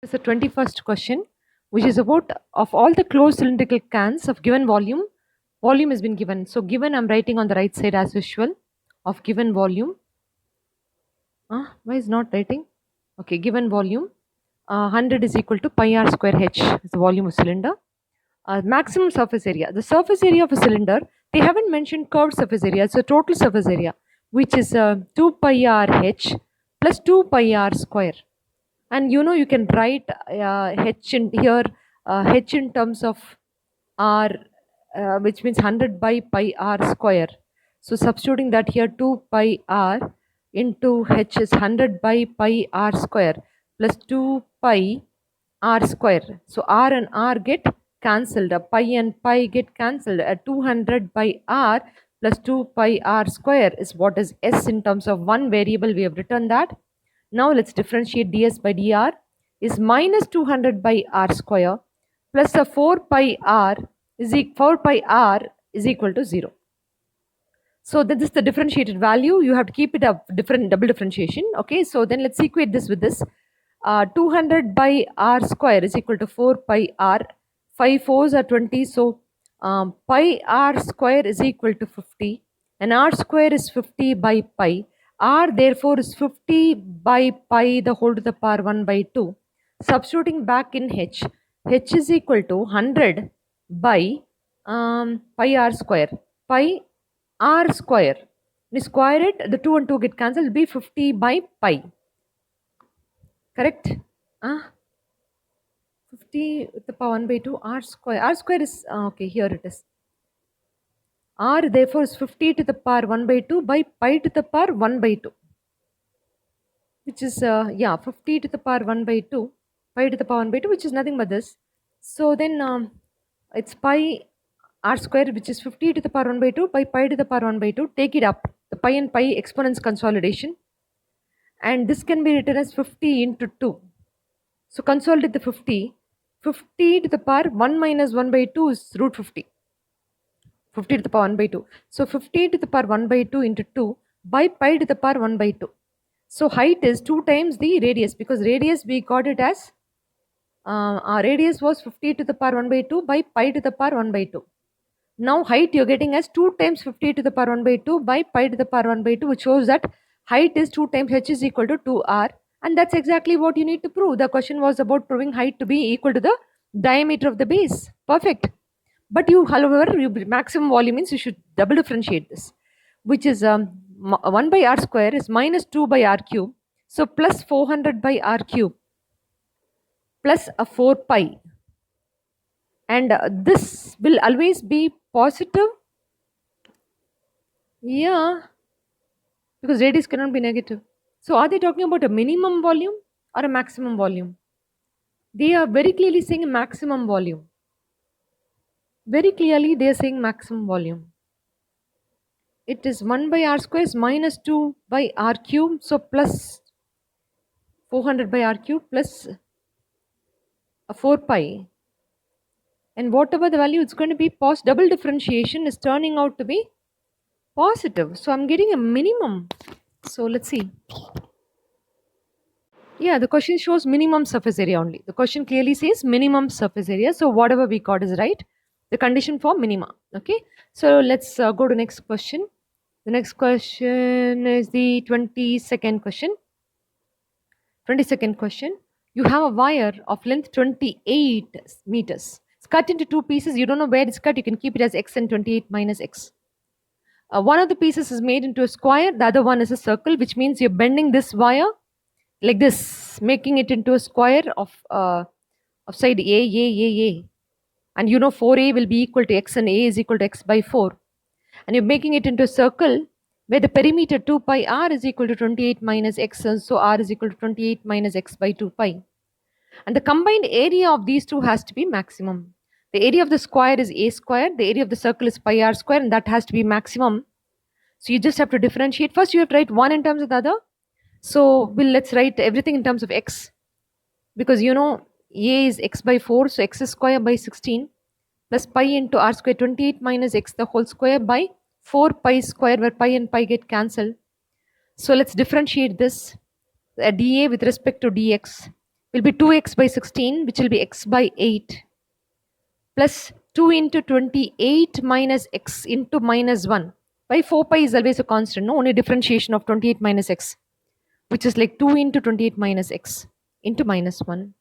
Is the 21st question, which is about of all the closed cylindrical cans of given volume, volume has been given. So given, I'm writing on the right side as usual of given volume. Why is not writing? Okay, given volume, 100 is equal to pi r square h is the volume of cylinder. Maximum surface area. The surface area of a cylinder, they haven't mentioned curved surface area. It's a total surface area, which is 2 pi r h plus 2 pi r square. And you can write h in here, h in terms of r, which means 100 by pi r square. So substituting that here, 2 pi r into h is 100 by pi r square plus 2 pi r square. So r and r get cancelled, pi and pi get cancelled. 200 by r plus 2 pi r square is what is s in terms of one variable. We have written that. Now let's differentiate ds by dr is minus 200 by r square plus a 4 pi r is 4 pi r is equal to 0. So this is the differentiated value. You have to keep it a different double differentiation. Okay, so then let's equate this with this. 200 by r square is equal to 4 pi r. 5 fours are 20. So pi r square is equal to 50. And r square is 50 by pi. R therefore is 50 by pi the whole to the power 1 by 2. Substituting back in h is equal to 100 by pi r square. Pi r square. When you square it, the 2 and 2 get cancelled, it will be 50 by pi. Correct? 50 to the power 1 by 2 r square. R square is, okay, here it is. R therefore is 50 to the power 1 by 2 by pi to the power 1 by 2. Which is, 50 to the power 1 by 2, pi to the power 1 by 2, which is nothing but this. So then it's pi r square, which is 50 to the power 1 by 2 by pi to the power 1 by 2. Take it up, the pi and pi exponents consolidation. And this can be written as 50 into 2. So consolidate the 50. 50 to the power 1 minus 1 by 2 is root 50. 50 to the power 1 by 2. So 50 to the power 1 by 2 into 2 by pi to the power 1 by 2. So height is 2 times the radius, because radius we got it as, our radius was 50 to the power 1 by 2 by pi to the power 1 by 2. Now height you're getting as 2 times 50 to the power 1 by 2 by pi to the power 1 by 2, which shows that height is 2 times h is equal to 2r. And that's exactly what you need to prove. The question was about proving height to be equal to the diameter of the base. Perfect. But you, however, maximum volume means you should double differentiate this, which is 1 by r square is minus 2 by r cube. So plus 400 by r cube plus a 4 pi. And this will always be positive. Yeah, because radius cannot be negative. So are they talking about a minimum volume or a maximum volume? They are very clearly saying a maximum volume. Very clearly they are saying maximum volume. It is 1 by r square is minus 2 by r cube. So plus 400 by r cube plus a 4 pi. And whatever the value, it's going to be positive. Double differentiation is turning out to be positive. So I'm getting a minimum. So let's see. Yeah, the question shows minimum surface area only. The question clearly says minimum surface area. So whatever we got is right. The condition for minima. Okay. So let's go to next question. The next question is the 22nd question. 22nd question. You have a wire of length 28 meters. It's cut into two pieces. You don't know where it's cut. You can keep it as x and 28 minus x. One of the pieces is made into a square. The other one is a circle, which means you're bending this wire like this, making it into a square of side A. And 4a will be equal to x and a is equal to x by 4. And you're making it into a circle where the perimeter 2 pi r is equal to 28 minus x. So r is equal to 28 minus x by 2 pi. And the combined area of these two has to be maximum. The area of the square is a square. The area of the circle is pi r square, and that has to be maximum. So you just have to differentiate. First you have to write one in terms of the other. So let's write everything in terms of x, because a is x by 4, so x square by 16 plus pi into r square 28 minus x the whole square by 4 pi square, where pi and pi get cancelled. So let's differentiate this dA with respect to dx will be 2x by 16, which will be x by 8, plus 2 into 28 minus x into minus 1. By 4 pi is always a constant, no? Only differentiation of 28 minus x, which is like 2 into 28 minus x into minus 1.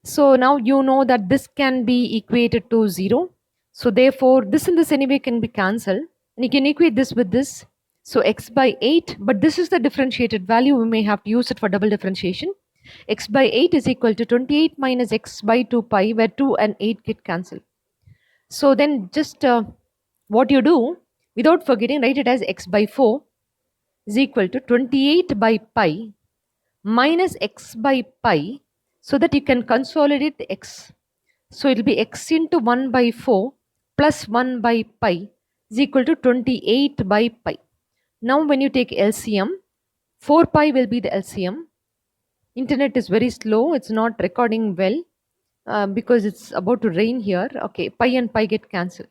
So now you know that this can be equated to 0. So therefore, this and this anyway can be cancelled. And you can equate this with this. So x by 8, but this is the differentiated value. We may have to use it for double differentiation. X by 8 is equal to 28 minus x by 2 pi, where 2 and 8 get cancelled. So then just what you do, without forgetting, write it as x by 4 is equal to 28 by pi minus x by pi, so that you can consolidate the x. So it will be x into 1 by 4 plus 1 by pi is equal to 28 by pi. Now when you take LCM, 4 pi will be the LCM. Internet is very slow, it's not recording well because it's about to rain here. Okay, pi and pi get cancelled.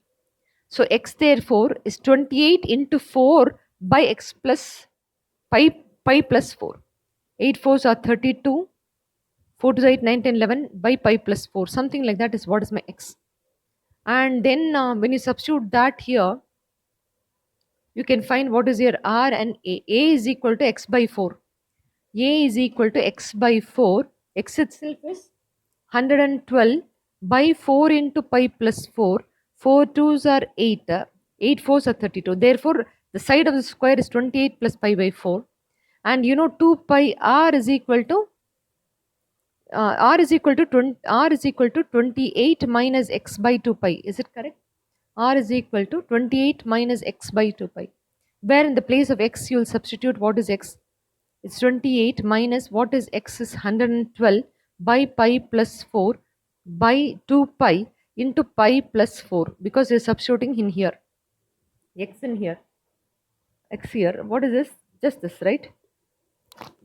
So x therefore is 28 into 4 by x plus pi plus 4. 8 4s are 32. 4 to the 8, 9, 10, 11 by pi plus 4. Something like that is what is my x. And then when you substitute that here, you can find what is your r and a. A is equal to x by 4. A is equal to x by 4. X itself is 112 by 4 into pi plus 4. 4 2s are 8. 8 4s are 32. Therefore, the side of the square is 28 plus pi by 4. And you know 2 pi r is equal to r is equal to 28 minus x by 2 pi. Is it correct? R is equal to 28 minus x by 2 pi. Where in the place of x you will substitute what is x? It's 28 minus what is x is 112 by pi plus 4 by 2 pi into pi plus 4, because you're substituting in here. X in here. X here. What is this? Just this, right?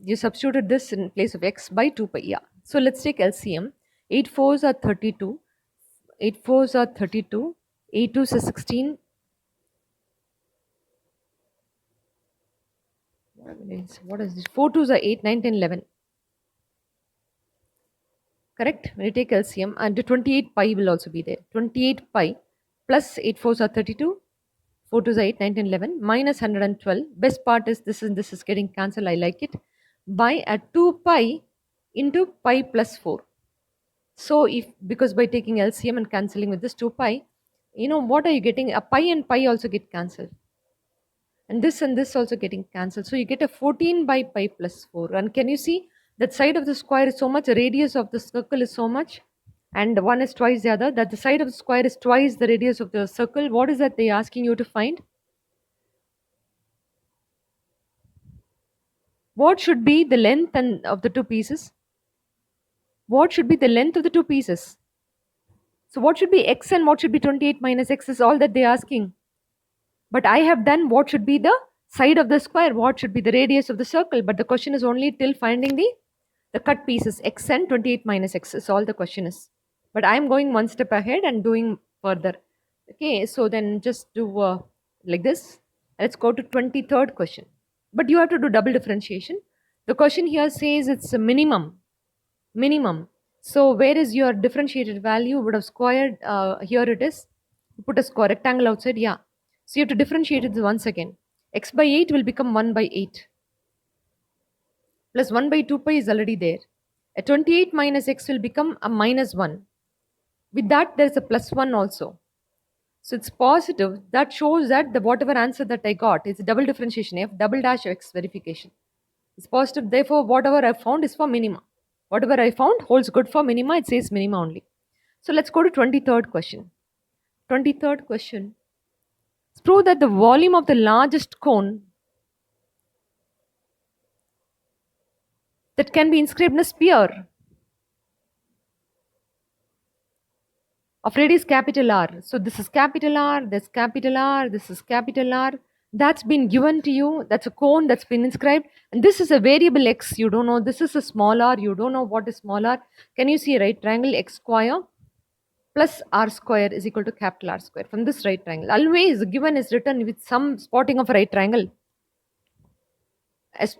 You substituted this in place of x by 2 pi. Yeah. So let's take LCM. 8 4s are 32. 8 4s are 32. 8 2s are 16. What is this? 4 2s are 8, 9, 10, 11. Correct? When you take LCM, and 28 pi will also be there. 28 pi plus 8 4s are 32. 4 2s are 8, 9, 10, 11 minus 112. Best part is this and this is getting cancelled. I like it. By 2 pi into pi plus 4. So if, because by taking LCM and cancelling with this 2 pi, you know what are you getting? A pi and pi also get cancelled. And this also getting cancelled. So you get a 14 by pi plus 4. And can you see that side of the square is so much, radius of the circle is so much, and one is twice the other, that the side of the square is twice the radius of the circle. What is that they are asking you to find? What should be the length of the two pieces? What should be the length of the two pieces? So what should be x and what should be 28 minus x is all that they are asking. But I have done what should be the side of the square, what should be the radius of the circle. But the question is only till finding the cut pieces, x and 28 minus x is all the question is. But I am going one step ahead and doing further. Okay, so then just do like this. Let's go to 23rd question. But you have to do double differentiation. The question here says it's a minimum. So where is your differentiated value? Would have squared, here it is. Put a square rectangle outside, yeah. So you have to differentiate it once again. X by 8 will become 1 by 8. Plus 1 by 2 pi is already there. A 28 minus x will become a minus 1. With that, there is a plus 1 also. So it's positive. That shows that the whatever answer that I got is double differentiation, f double dash x verification. It's positive. Therefore, whatever I found is for minima. Whatever I found holds good for minima. It says minima only. So let's go to 23rd question. 23rd question. Prove that the volume of the largest cone that can be inscribed in a sphere of radius capital R. So this is capital R, this capital R, this is capital R. That's been given to you. That's a cone that's been inscribed. And this is a variable x. You don't know. This is a small r. You don't know what is small r. Can you see right triangle x square plus r square is equal to capital R square from this right triangle. Always given is written with some spotting of a right triangle.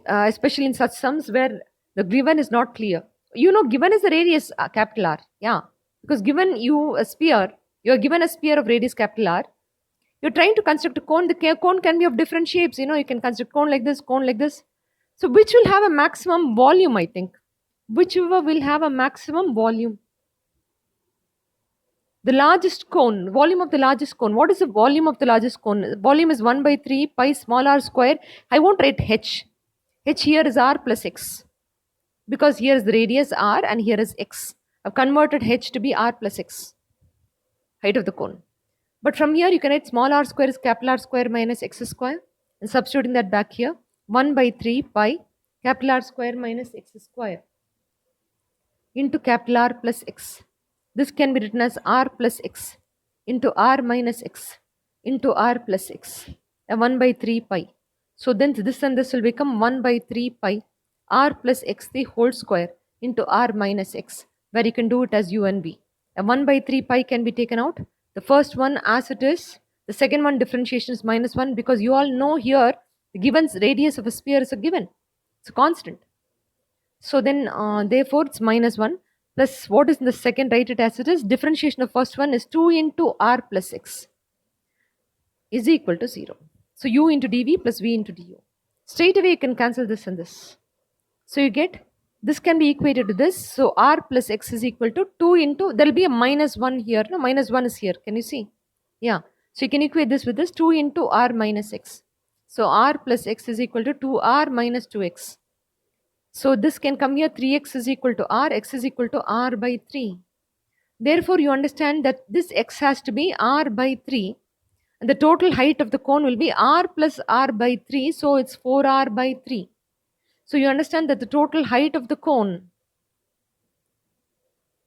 Especially in such sums where The given is not clear. Given is the radius capital R. Yeah. Because given you a sphere, you are given a sphere of radius capital R. You're trying to construct a cone. The cone can be of different shapes. You can construct cone like this, cone like this. So which will have a maximum volume, I think? Whichever will have a maximum volume. The largest cone, volume of the largest cone. What is the volume of the largest cone? Volume is 1 by 3 pi small r square. I won't write h. H here is r plus x. Because here is the radius r and here is x. I've converted h to be r plus x, height of the cone. But from here you can write small r square is capital R square minus x square, and substituting that back here, 1 by 3 pi capital R square minus x square into capital R plus x. This can be written as r plus x into r minus x into r plus x, 1 by 3 pi. So then this and this will become 1 by 3 pi r plus x the whole square into r minus x, where you can do it as u and v. 1 by 3 pi can be taken out. The first one as it is. The second one differentiation is minus 1, because you all know here the given radius of a sphere is a given. It's a constant. So then therefore it's minus 1 plus what is in the second, write it as it is. Differentiation of first one is 2 into r plus x is equal to 0. So u into dv plus v into du. Straight away you can cancel this and this. So you get this can be equated to this. So r plus x is equal to 2 into, there will be a minus 1 here. No, minus 1 is here. Can you see? Yeah. So you can equate this with this 2 into r minus x. So r plus x is equal to 2r minus 2x. So this can come here, 3x is equal to r, x is equal to r by 3. Therefore, you understand that this x has to be r by 3. And the total height of the cone will be r plus r by 3. So it's 4r by 3. So you understand that the total height of the cone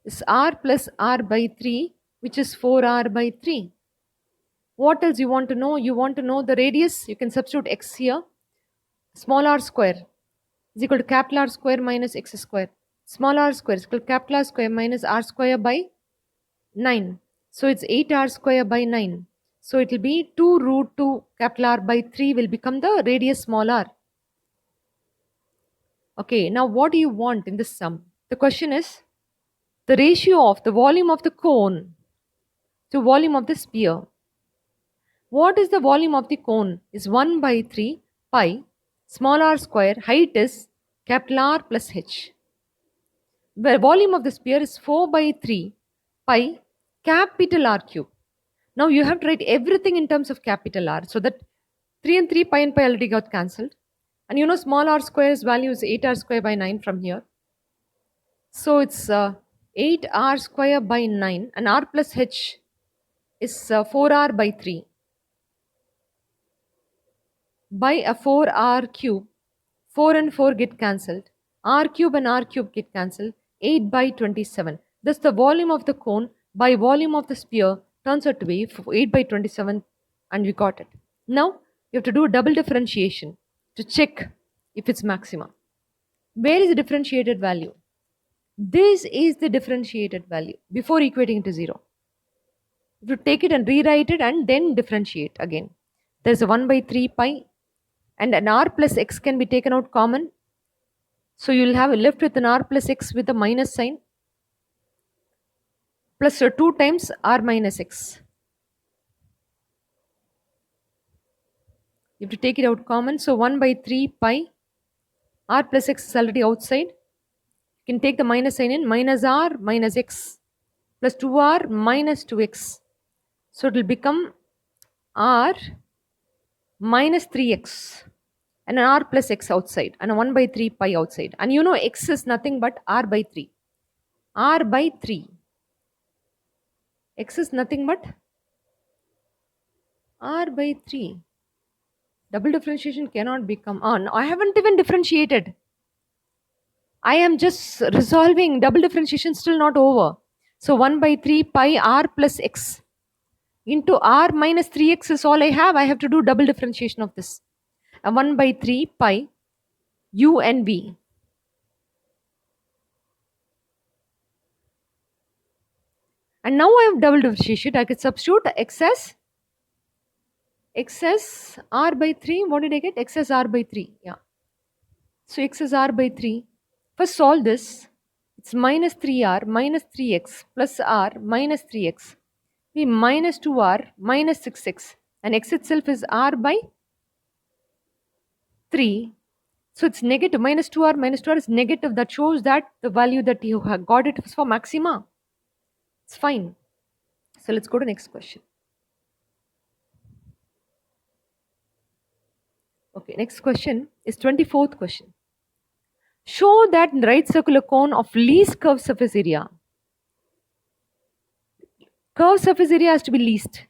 is r plus r by 3, which is 4r by 3. What else you want to know? You want to know the radius. You can substitute x here. Small r square is equal to capital R square minus x square. Small r square is equal to capital R square minus r square by 9. So it's 8r square by 9. So it will be 2 root 2 capital R by 3 will become the radius small r. Okay, now what do you want in this sum? The question is the ratio of the volume of the cone to volume of the sphere. What is the volume of the cone? Is 1 by 3 pi small r square, height is capital R plus h. The volume of the sphere is 4 by 3 pi capital R cube. Now you have to write everything in terms of capital R, so that 3 and 3 pi and pi already got cancelled. And you know small r square's value is 8r square by 9 from here. So it's 8r square by 9, and r plus h is 4r by 3 by a 4r cube. 4 and 4 get cancelled. R cube and r cube get cancelled. 8 by 27. Thus the volume of the cone by volume of the sphere turns out to be 8 by 27, and we got it. Now you have to do a double differentiation to check if it's maximum. Where is the differentiated value? This is the differentiated value before equating it to 0. You have to take it and rewrite it and then differentiate again. There's a 1 by 3 pi, and an r plus x can be taken out common. So you'll have left with an r plus x with a minus sign plus 2 times r minus x. You have to take it out common. So 1 by 3 pi r plus x is already outside. You can take the minus sign in, minus r minus x plus 2r minus 2x. So it will become r minus 3x and an r plus x outside and a 1 by 3 pi outside. And you know x is nothing but r by 3. R by 3. X is nothing but r by 3. Double differentiation cannot become on. I haven't even differentiated. I am just resolving. Double differentiation still not over. So 1 by 3 pi r plus x into r minus 3x is all I have. I have to do double differentiation of this. And 1 by 3 pi u and v. And now I have double differentiation. I could substitute x as r by 3. What did I get? X as r by 3. Yeah. So x is r by 3 First solve this. It's minus 3r minus 3x plus r minus 3x. Be minus 2r minus 6x. And x itself is r by 3. So it's negative. Minus 2r is negative. That shows that the value that you have got it is for maxima. It's fine. So let's go to the next question. Okay, next question is 24th question. Show that in the right circular cone of least curved surface area. Curved surface area has to be least,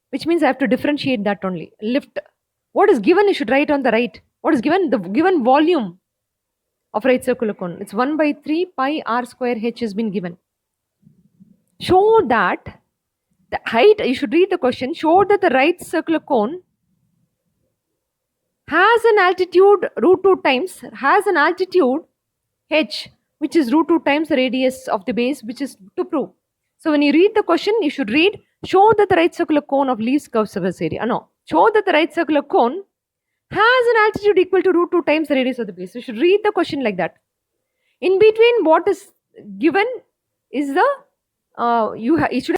which means I have to differentiate that only. Lift. What is given, you should write on the right. What is given? The given volume of right circular cone. It's 1 by 3 pi r square h has been given. Show that the height, you should read the question, show that the right circular cone has an altitude root 2 times, has an altitude h, which is root 2 times the radius of the base, which is to prove. So when you read the question, you should read, show that the right circular cone of least curved surface area. No, show that the right circular cone has an altitude equal to root 2 times the radius of the base. You should read the question like that. In between what is given is the, you should